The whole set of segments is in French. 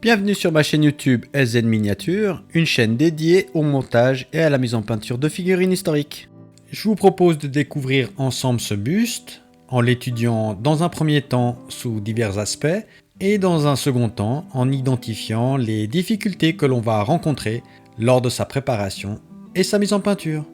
Bienvenue sur ma chaîne YouTube SZ Miniature, une chaîne dédiée au montage et à la mise en peinture de figurines historiques. Je vous propose de découvrir ensemble ce buste, en l'étudiant dans un premier temps sous divers aspects, et dans un second temps en identifiant les difficultés que l'on va rencontrer lors de sa préparation et sa mise en peinture.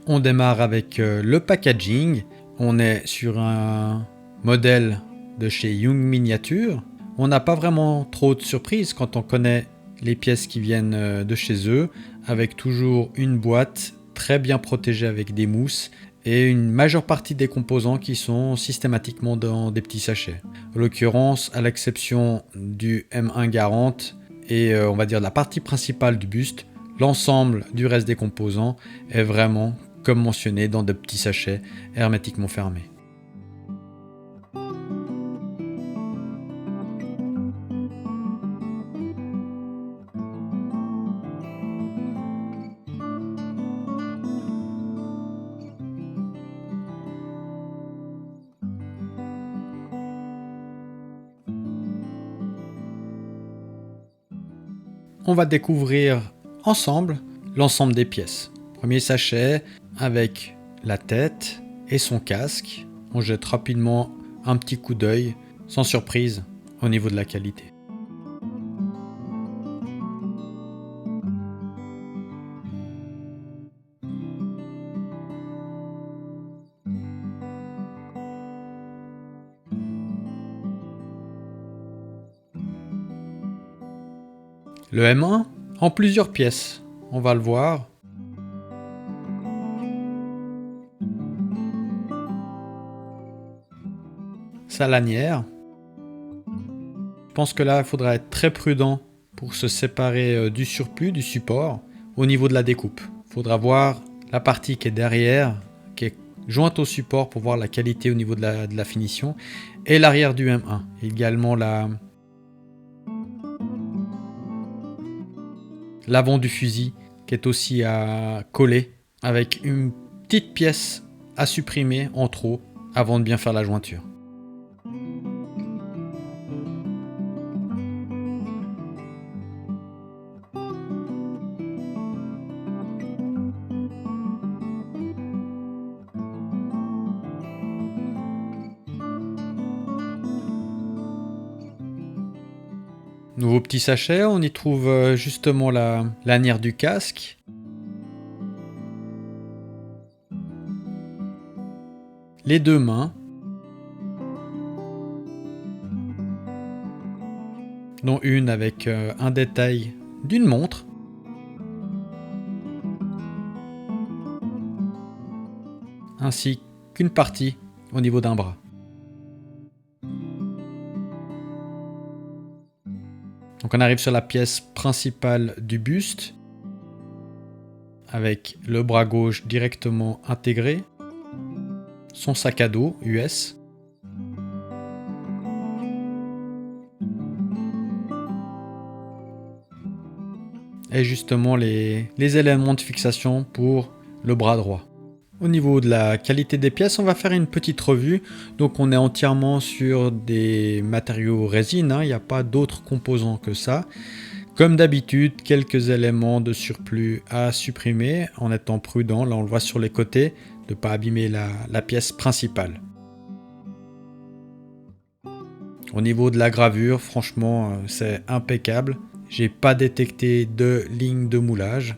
On démarre avec le packaging. On est sur un modèle de chez Young Miniature. On n'a pas vraiment trop de surprises quand on connaît les pièces qui viennent de chez eux, avec toujours une boîte très bien protégée avec des mousses et une majeure partie des composants qui sont systématiquement dans des petits sachets. En l'occurrence, à l'exception du M1 Garant et on va dire la partie principale du buste, l'ensemble du reste des composants est vraiment, comme mentionné, dans de petits sachets hermétiquement fermés. On va découvrir ensemble l'ensemble des pièces. Premier sachet avec la tête et son casque. On jette rapidement un petit coup d'œil, sans surprise, au niveau de la qualité. Le M1 en plusieurs pièces, on va le voir. Sa lanière. Je pense que là, il faudra être très prudent pour se séparer du surplus, du support, au niveau de la découpe. Il faudra voir la partie qui est derrière, qui est jointe au support pour voir la qualité au niveau de la finition, et l'arrière du M1. Également l'avant du fusil qui est aussi à coller avec une petite pièce à supprimer en trop avant de bien faire la jointure. Nouveau petit sachet, on y trouve justement la lanière du casque. Les deux mains. Dont une avec un détail d'une montre. Ainsi qu'une partie au niveau d'un bras. Donc on arrive sur la pièce principale du buste, avec le bras gauche directement intégré, son sac à dos US, et justement les éléments de fixation pour le bras droit. Au niveau de la qualité des pièces, on va faire une petite revue. Donc on est entièrement sur des matériaux résine, il n'y a pas d'autres composants que ça. Comme d'habitude, quelques éléments de surplus à supprimer en étant prudent, là on le voit sur les côtés, de ne pas abîmer la pièce principale. Au niveau de la gravure, franchement c'est impeccable. J'ai pas détecté de ligne de moulage.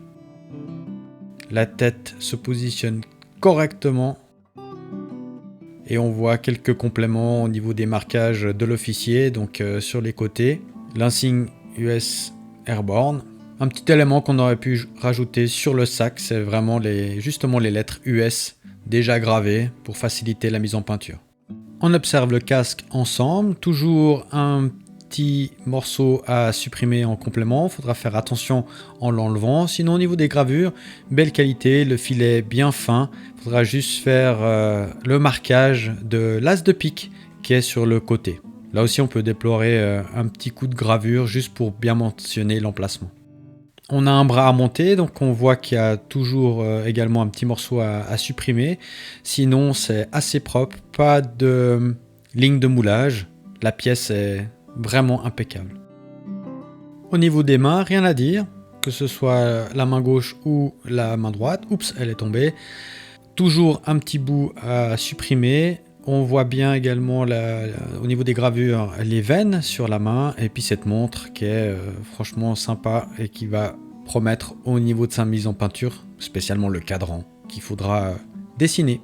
La tête se positionne correctement et on voit quelques compléments au niveau des marquages de l'officier, donc sur les côtés, l'insigne US Airborne. Un petit élément qu'on aurait pu rajouter sur le sac, c'est vraiment justement les lettres US déjà gravées pour faciliter la mise en peinture. On observe le casque ensemble, toujours un petit morceau à supprimer en complément, il faudra faire attention en l'enlevant. Sinon au niveau des gravures, belle qualité, le filet bien fin, il faudra juste faire le marquage de l'as de pique qui est sur le côté. Là aussi on peut déplorer un petit coup de gravure juste pour bien mentionner l'emplacement. On a un bras à monter, donc on voit qu'il y a toujours également un petit morceau à supprimer. Sinon c'est assez propre, pas de ligne de moulage, la pièce est vraiment impeccable. Au niveau des mains, rien à dire, que ce soit la main gauche ou la main droite. Oups, elle est tombée. Toujours un petit bout à supprimer. On voit bien également au niveau des gravures les veines sur la main et puis cette montre qui est franchement sympa et qui va promettre au niveau de sa mise en peinture, spécialement le cadran qu'il faudra dessiner.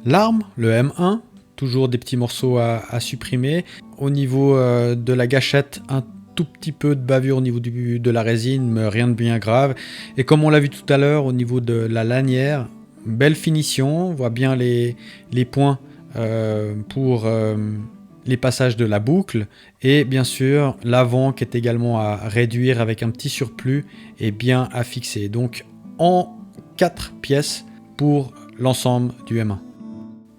L'arme, le M1, toujours des petits morceaux à supprimer. Au niveau de la gâchette, un tout petit peu de bavure au niveau de la résine, mais rien de bien grave. Et comme on l'a vu tout à l'heure, au niveau de la lanière, belle finition, on voit bien les points pour les passages de la boucle et bien sûr l'avant qui est également à réduire avec un petit surplus et bien à fixer. Donc en 4 pièces pour l'ensemble du M1.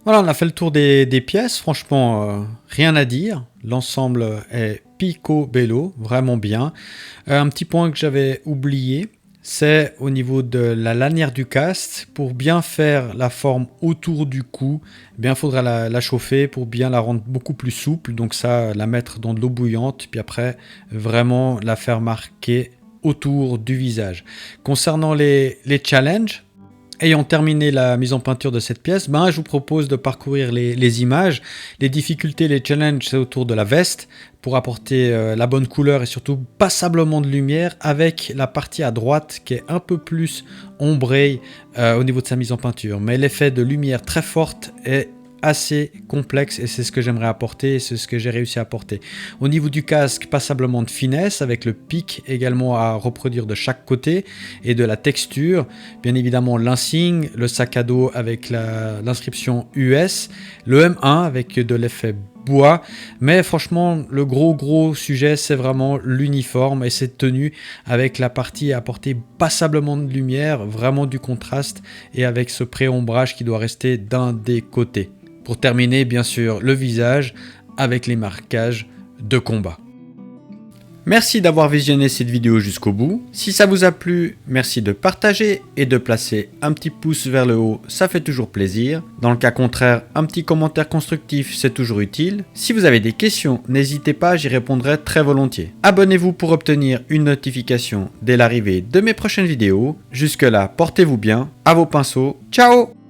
Voilà, on a fait le tour des pièces, franchement rien à dire, l'ensemble est picobello, vraiment bien. Un petit point que j'avais oublié, c'est au niveau de la lanière du casque. Pour bien faire la forme autour du cou, eh bien, il faudra la chauffer pour bien la rendre beaucoup plus souple. Donc ça, la mettre dans de l'eau bouillante, puis après, vraiment la faire marquer autour du visage. Concernant les challenges, ayant terminé la mise en peinture de cette pièce, je vous propose de parcourir les images. Les difficultés, les challenges, c'est autour de la veste pour apporter la bonne couleur et surtout passablement de lumière avec la partie à droite qui est un peu plus ombrée au niveau de sa mise en peinture. Mais l'effet de lumière très forte est assez complexe et c'est ce que j'aimerais apporter et c'est ce que j'ai réussi à apporter. Au niveau du casque, passablement de finesse avec le pic également à reproduire de chaque côté et de la texture. Bien évidemment l'insigne, le sac à dos avec l'inscription US, le M1 avec de l'effet bois, mais franchement le gros sujet c'est vraiment l'uniforme et cette tenue avec la partie à apporter passablement de lumière, vraiment du contraste et avec ce pré-ombrage qui doit rester d'un des côtés. Pour terminer, bien sûr, le visage avec les marquages de combat. Merci d'avoir visionné cette vidéo jusqu'au bout. Si ça vous a plu, merci de partager et de placer un petit pouce vers le haut, ça fait toujours plaisir. Dans le cas contraire, un petit commentaire constructif, c'est toujours utile. Si vous avez des questions, n'hésitez pas, j'y répondrai très volontiers. Abonnez-vous pour obtenir une notification dès l'arrivée de mes prochaines vidéos. Jusque là, portez-vous bien, à vos pinceaux, ciao!